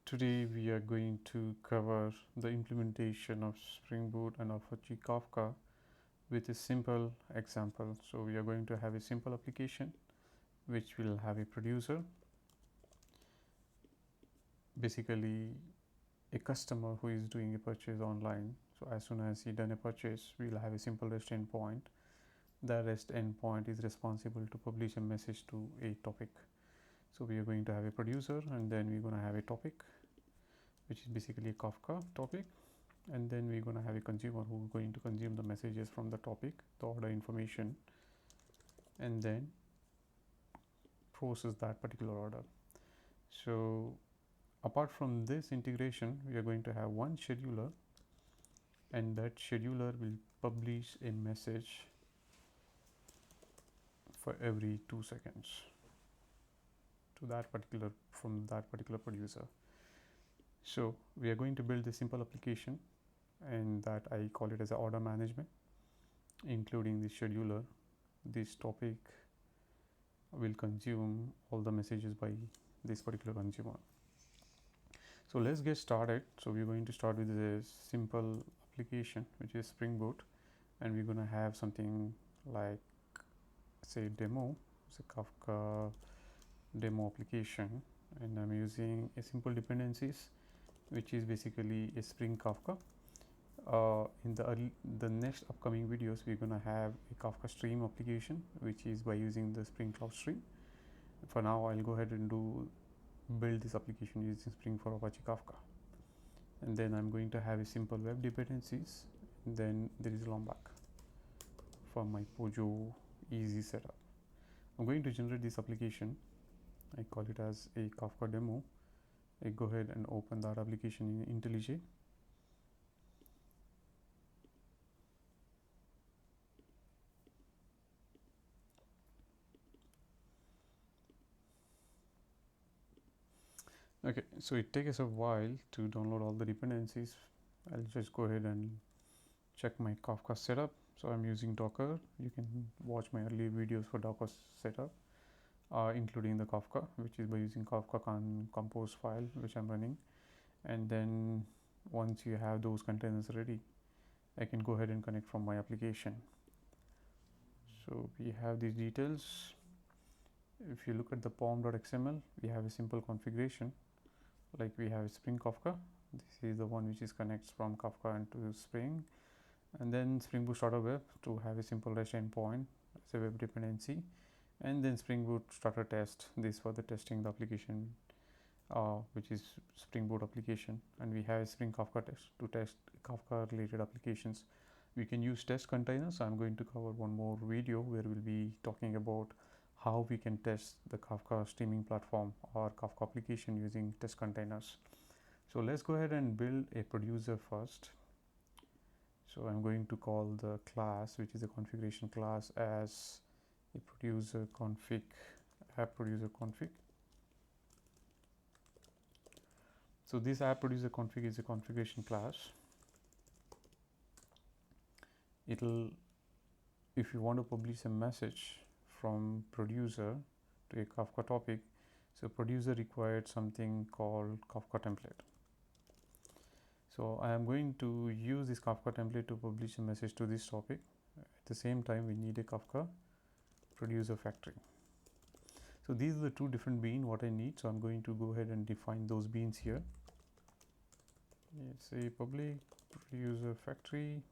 Today we are going to cover the implementation of Spring Boot and apache Kafka with a simple example. So we are going to have a simple application which will have a producer, basically a customer who is doing a purchase online. So as soon as he done a purchase, we'll have a simple REST endpoint. The REST endpoint is responsible to publish a message to a topic. So we are going to have a producer, and then we're going to have a topic, which is basically a Kafka topic, and then we're going to have a consumer who is going to consume the messages from the topic, the order information, and then process that particular order. So apart from this integration, we are going to have one scheduler, and that scheduler will publish a message for every 2 seconds to that particular from that particular producer. So we are going to build a simple application, and that I call it as a order management, including the scheduler. This topic will consume all the messages by this particular consumer. So let's get started. So we're going to start with a simple application, which is Spring Boot, and we're going to have something like, say, demo. It's a Kafka demo application, and I'm using a simple dependencies, which is basically a Spring Kafka. In the next upcoming videos, we're going to have a Kafka stream application, which is by using the Spring Cloud Stream. For now, I'll go ahead and build this application using Spring for apache Kafka, and then I'm going to have a simple web dependencies, and then there is Lombok for my Pojo easy setup. I'm going to generate this application. I call it as a Kafka demo. I go ahead and open that application in IntelliJ. Okay, so it takes a while to download all the dependencies. I'll just go ahead and check my Kafka setup. So I'm using Docker. You can watch my earlier videos for Docker setup, including the Kafka, which is by using Kafka compose file, which I'm running. And then once you have those containers ready, I can go ahead and connect from my application. So we have these details. If you look at the pom.xml, we have a simple configuration. Like we have Spring Kafka. This is the one which is connects from Kafka into Spring, and then Spring Boot starter web to have a simple REST endpoint as a web dependency, and then Spring Boot starter test, this for the testing the application, which is Spring Boot application. And we have Spring Kafka test to test Kafka related applications. We can use test containers. I'm going to cover one more video where we'll be talking about how we can test the Kafka streaming platform or Kafka application using test containers. So let's go ahead and build a producer first. So I'm going to call the class, which is a configuration class, as a producer config, app producer config. So this app producer config is a configuration class. It'll, if you want to publish a message from producer to a Kafka topic, so producer required something called Kafka template. So I am going to use this Kafka template to publish a message to this topic. At the same time, we need a Kafka producer factory. So these are the two different beans what I need. So I'm going to go ahead and define those beans here. It's a public producer factory.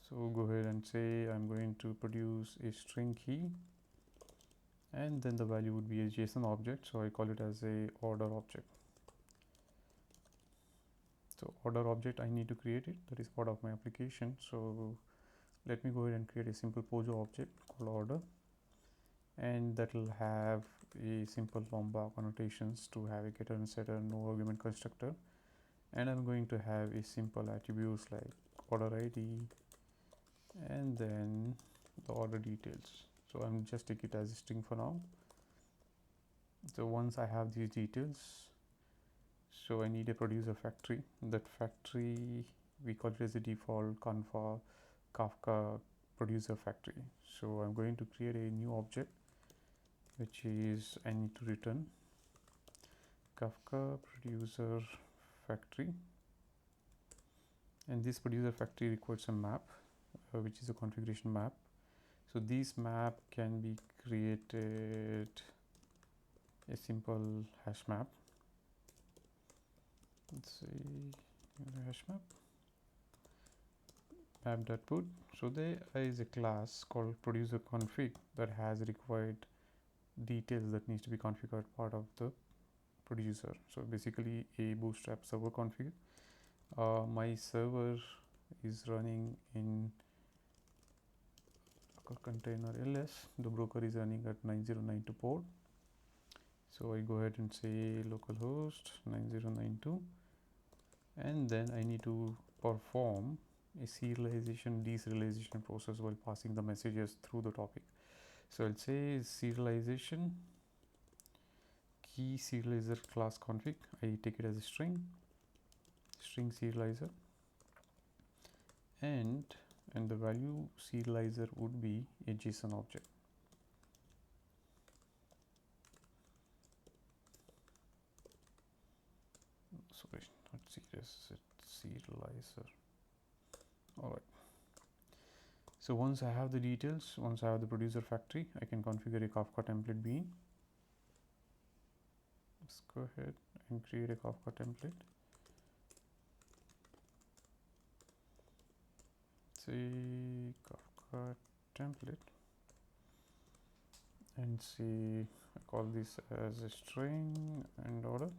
So go ahead and say I'm going to produce a string key, and then the value would be a JSON object. So I call it as a order object. So order object, I need to create it. That is part of my application. So let me go ahead and create a simple Pojo object called order, and that will have a simple Lombok annotations to have a getter and setter, no argument constructor. And I'm going to have a simple attributes like order ID and then the order details. So I'm just take it as a string for now. So once I have these details, so I need a producer factory. That factory, we call it as a default Kafka producer factory. So I'm going to create a new object, which is I need to return Kafka producer factory, and this producer factory requires a map, which is a configuration map. So this map can be created a simple hash map. Let's see, hash map.put. So there is a class called producer config that has required details that needs to be configured part of the producer. So basically a bootstrap server config. My server is running in container ls. The broker is running at 9092 port. So I go ahead and say localhost 9092, and then I need to perform a serialization deserialization process while passing the messages through the topic. So I'll say serialization key serializer class config. I take it as a string serializer, and the value serializer would be a JSON object. Sorry, not serious, it's serializer. All right. So once I have the details, once I have the producer factory, I can configure a Kafka template bean. Let's go ahead and create a Kafka template. Say Kafka template, and see, I call this as a string and order.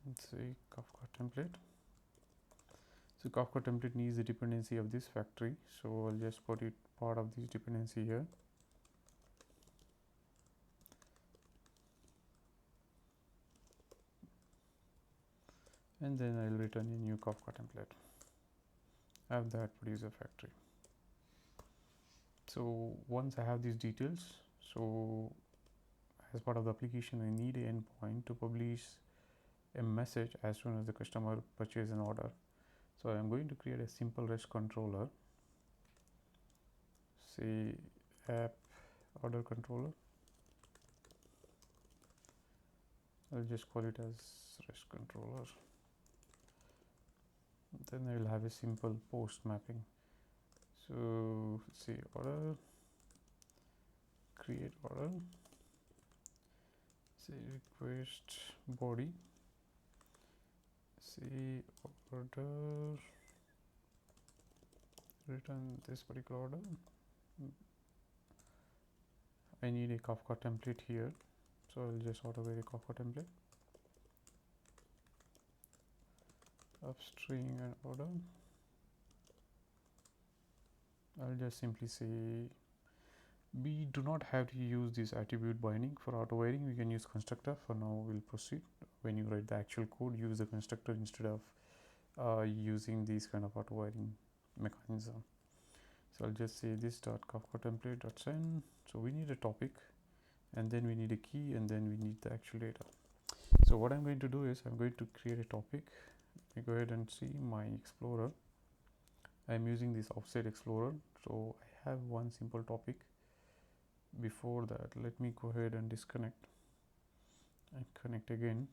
Let's say Kafka template. So Kafka template needs the dependency of this factory, so I'll just put it part of this dependency here. And then I'll return a new Kafka template. I have that producer factory. So once I have these details, so as part of the application, I need an endpoint to publish a message as soon as the customer purchases an order. So I'm going to create a simple REST controller, say app order controller. I'll just call it as REST controller. Then I will have a simple post mapping. So say order, create order, say request body, say order, return this particular order. I need a Kafka template here, so I'll just auto-vary Kafka template, upstream and order. I'll just simply say we do not have to use this attribute binding for auto-varying. We can use constructor. For now we'll proceed. When you write the actual code, use the constructor instead of using these kind of auto-varying mechanism. So I'll just say this dot Kafka template dot send. So we need a topic, and then we need a key, and then we need the actual data. So what I'm going to do is I'm going to create a topic. Let me go ahead and see my explorer. I'm using this offset explorer, so I have one simple topic. Before that, let me go ahead and disconnect and connect again.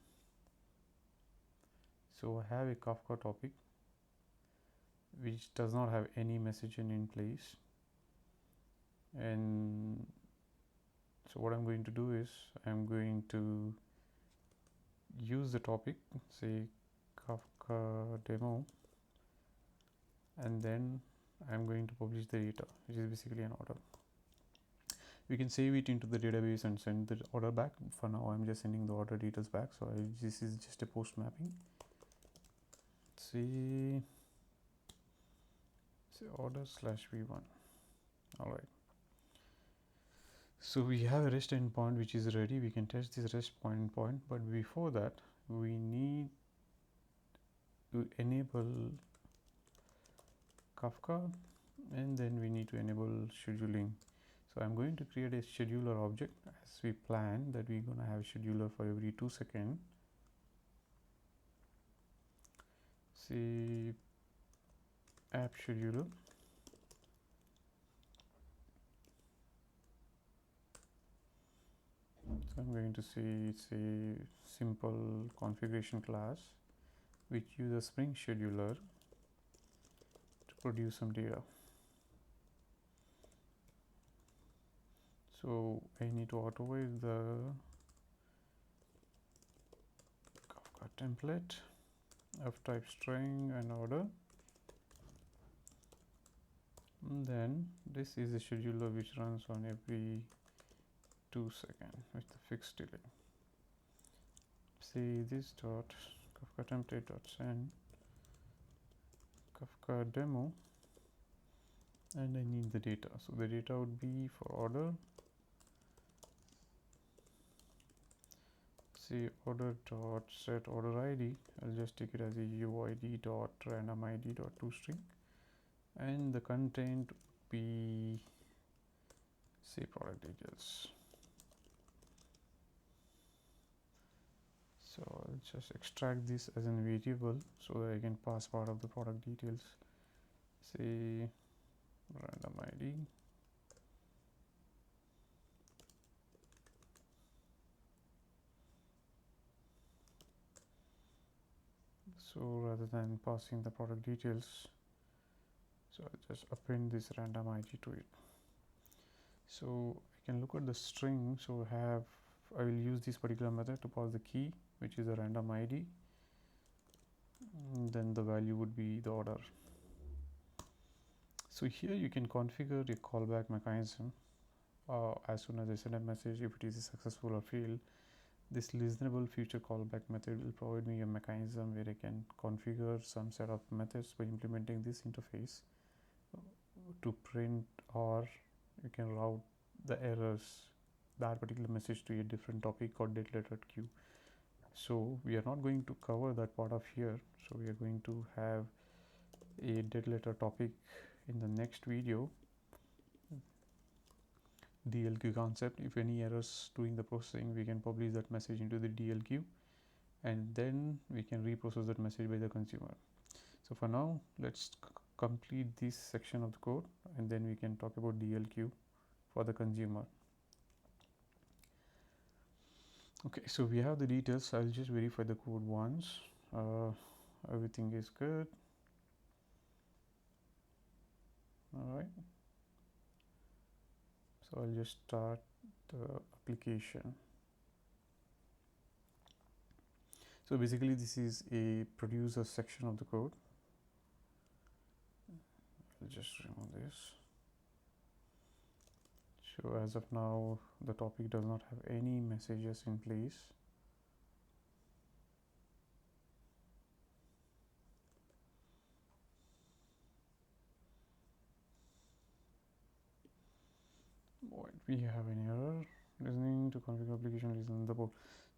So I have a Kafka topic which does not have any messaging in place, and so what I'm going to do is I'm going to use the topic, say Kafka demo, and then I'm going to publish the data, which is basically an order. We can save it into the database and send the order back. For now I'm just sending the order details back, so this is just a post mapping. Say order /v1. All right, so we have a REST endpoint which is ready. We can test this REST endpoint, but before that we need to enable Kafka, and then we need to enable scheduling. So I'm going to create a scheduler object as we planned that we're going to have a scheduler for every 2 seconds. Say app scheduler, So I'm going to say it's a simple configuration class which uses Spring Scheduler to produce some data. So I need to auto-write the Kafka template of type string and order. And then this is a scheduler which runs on every 2 seconds with the fixed delay. Say this dot Kafka template dot send Kafka demo, and I need the data. So the data would be for order. Say order dot set order ID. I'll just take it as a uid dot random id dot toString, and the content would be say product details. So I'll just extract this as a variable so that I can pass part of the product details. Say random id. So rather than passing the product details, so I'll just append this random id to it. So I can look at the string. So I will use this particular method to pass the key, which is a random id, and then the value would be the order. So here you can configure a callback mechanism. As soon as I send a message, if it is successful or failed, this listenable future callback method will provide me a mechanism where I can configure some set of methods by implementing this interface to print, or you can route the errors, that particular message, to a different topic or dead letter queue. So we are not going to cover that part of here. So we are going to have a dead letter topic in the next video. DLQ concept. If any errors during the processing, we can publish that message into the DLQ, and then we can reprocess that message by the consumer. So for now, let's complete this section of the code, and then we can talk about DLQ for the consumer. Okay, so we have the details. I'll just verify the code once. Everything is good. All right. So I'll just start the application. So basically this is a producer section of the code. I'll just remove this. So as of now, the topic does not have any messages in place. We have an error. Listening to configure application listen the port.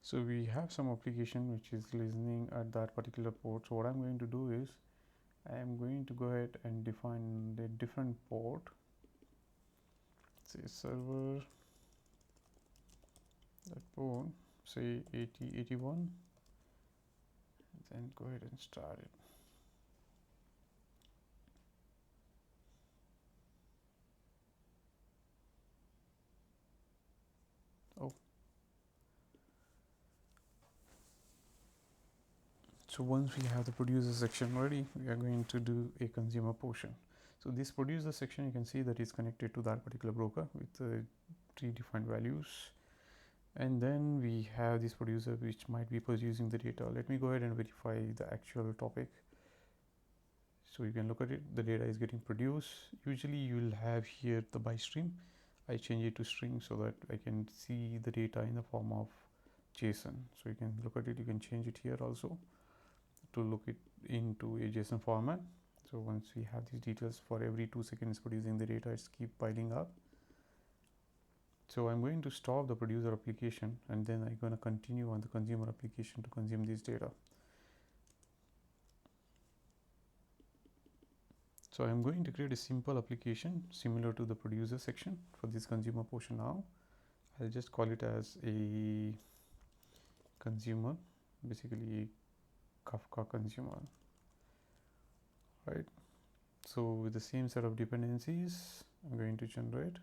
So we have some application which is listening at that particular port. So what I'm going to do is I am going to go ahead and define the different port. Say server that port, say 8081, then go ahead and start it. So once we have the producer section ready, we are going to do a consumer portion. So this producer section, you can see that is connected to that particular broker with predefined values. And then we have this producer which might be producing the data. Let me go ahead and verify the actual topic. So you can look at it, the data is getting produced. Usually you will have here the by stream. I change it to string so that I can see the data in the form of JSON. So you can look at it, you can change it here also to look it into a JSON format. So once we have these details, for every 2 seconds producing the data, it's keep piling up. So I'm going to stop the producer application, and then I'm going to continue on the consumer application to consume this data. So I'm going to create a simple application similar to the producer section for this consumer portion now. I'll just call it as a consumer, basically Kafka consumer, right? So with the same set of dependencies, I'm going to generate.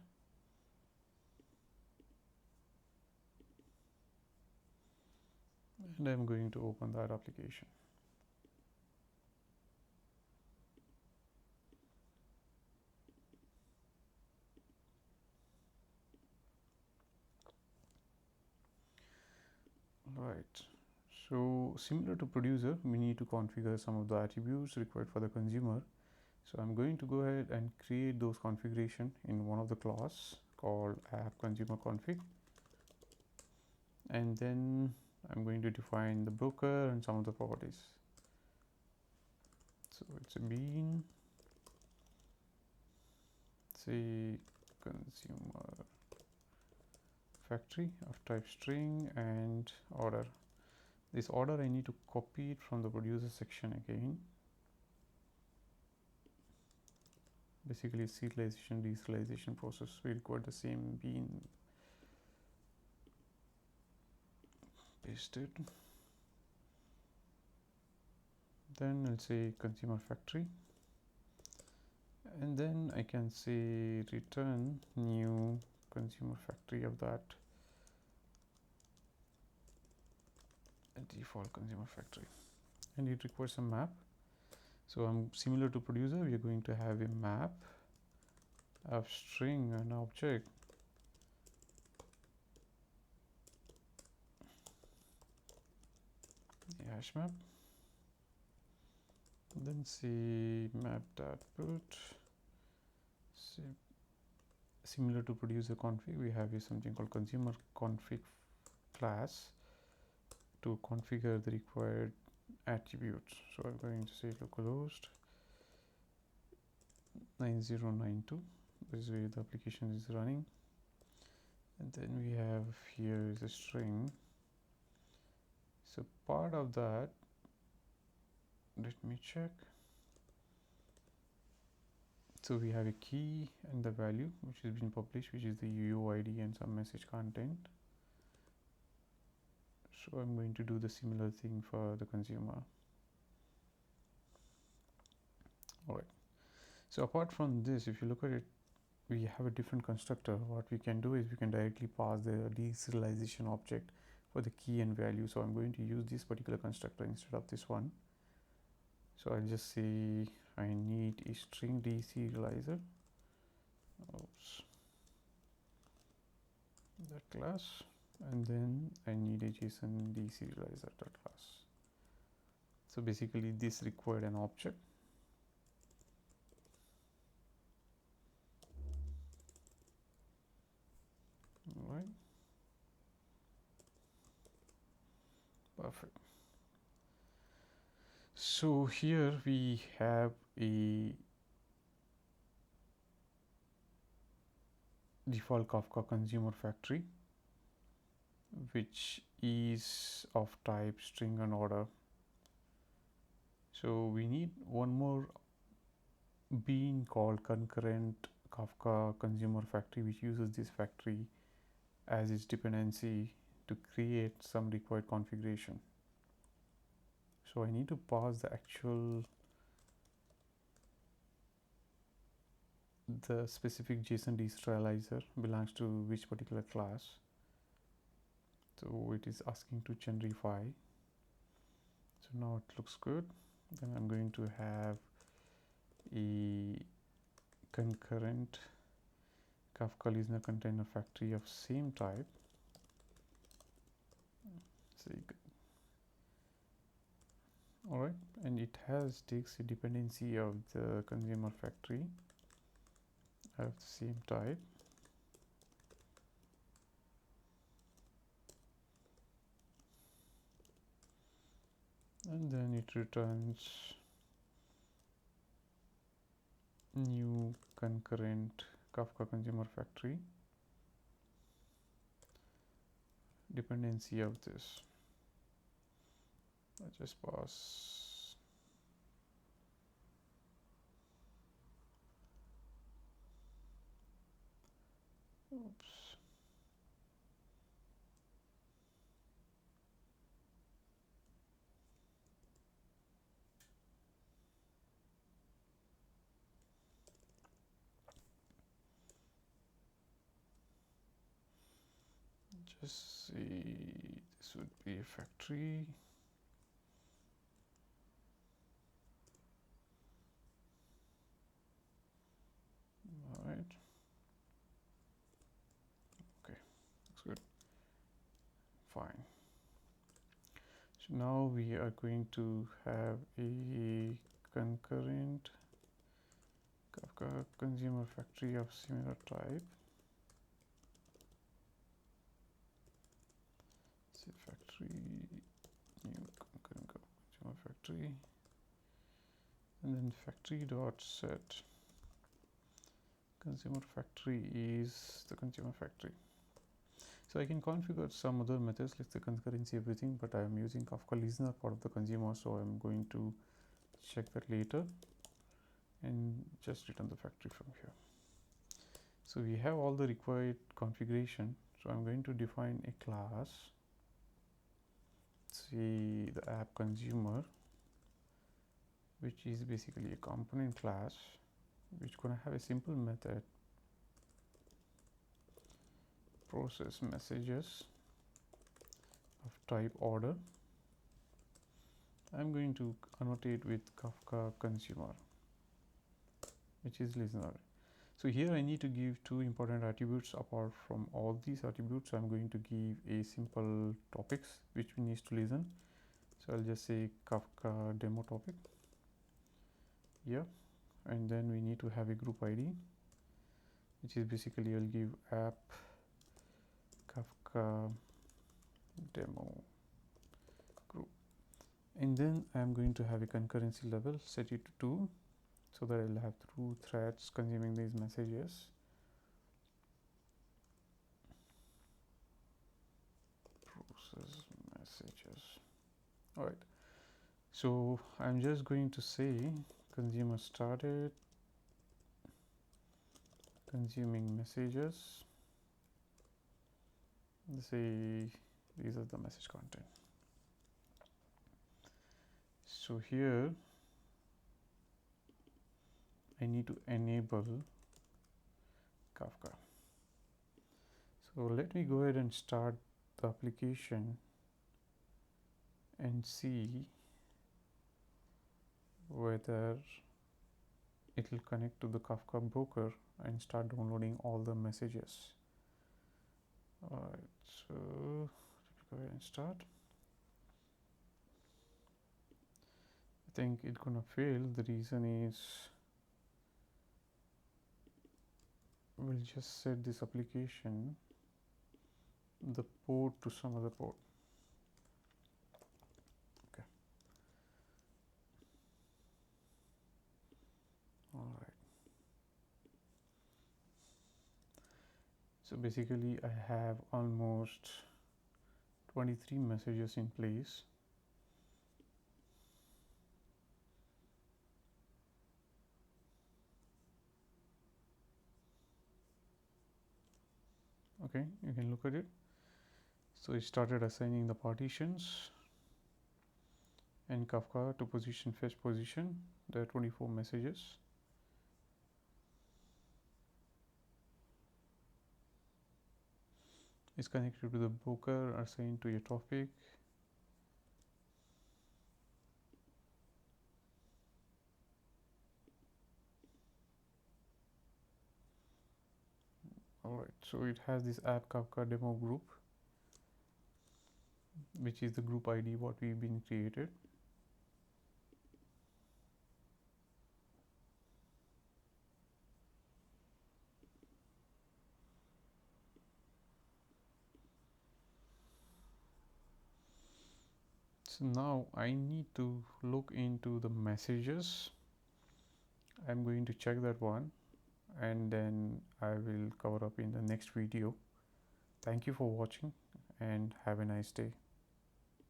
and I'm going to open that application. Right. So similar to producer, we need to configure some of the attributes required for the consumer. So I'm going to go ahead and create those configuration in one of the class called app consumer config, and then I'm going to define the broker and some of the properties. So it's a bean, say consumer factory of type string and order. This order I need to copy it from the producer section again. Basically serialization deserialization process, we require the same bean. Paste it. Then I'll say consumer factory, and then I can say return new consumer factory of that default consumer factory, and it requires a map. So I'm similar to producer, we are going to have a map of string and object, the hash map, then say map dot put. So similar to producer config, we have here something called consumer config class to configure the required attributes. So I'm going to say localhost 9092, this is where the application is running, and then we have here is a string. So part of that, let me check. So we have a key and the value which has been published, which is the UID and some message content. So I'm going to do the similar thing for the consumer. Alright. So apart from this, if you look at it, we have a different constructor. What we can do is we can directly pass the deserialization object for the key and value. So I'm going to use this particular constructor instead of this one. So I'll just say I need a string deserializer. Oops. That class, and then I need a JSON deserializer class. So basically this required an object. Right. Perfect. So here we have a default Kafka consumer factory, which is of type string and order. So we need one more bean called concurrent Kafka consumer factory, which uses this factory as its dependency to create some required configuration. So I need to pass the actual the specific JSON deserializer belongs to which particular class. So it is asking to generify. So now it looks good. Then I'm going to have a concurrent Kafka listener container factory of same type. So alright, and it takes a dependency of the consumer factory of the same type. And then it returns new concurrent Kafka consumer factory dependency of this. I just pass. Oops. Just see this would be a factory. All right. Okay, looks good. Fine. So now we are going to have a concurrent Kafka consumer factory of similar type. Say factory new concurrent consumer factory, and then factory dot set consumer factory is the consumer factory. So I can configure some other methods like the concurrency everything, but I am using Kafka listener part of the consumer, so I'm going to check that later and just return the factory from here. So we have all the required configuration. So I'm going to define a class, say the app consumer, which is basically a component class which gonna have a simple method process messages of type order. I'm going to annotate with Kafka consumer, which is listener. So here I need to give two important attributes. Apart from all these attributes, I'm going to give a simple topics which we need to listen. So I'll just say Kafka demo topic. Yeah, and then we need to have a group ID, which is basically I'll give app Kafka demo group, and then I'm going to have a concurrency level, set it to 2, so that I'll have 2 threads consuming these messages. Process messages. All right. So I'm just going to say consumer started consuming messages. Let's say these are the message content. So here I need to enable Kafka. So let me go ahead and start the application and see whether it will connect to the Kafka broker and start downloading all the messages. Alright, so let me go ahead and start. I think it's gonna fail. The reason is we'll just set this application the port to some other port. Okay. All right. So basically I have almost 23 messages in place. Okay, you can look at it. So it started assigning the partitions and Kafka to position fetch position. There are 24 messages. It's connected to the broker assigned to a topic. Alright, so it has this app Kafka demo group, which is the group ID what we've been created. So now I need to look into the messages. I'm going to check that one and then I will cover up in the next video. Thank you for watching and have a nice day.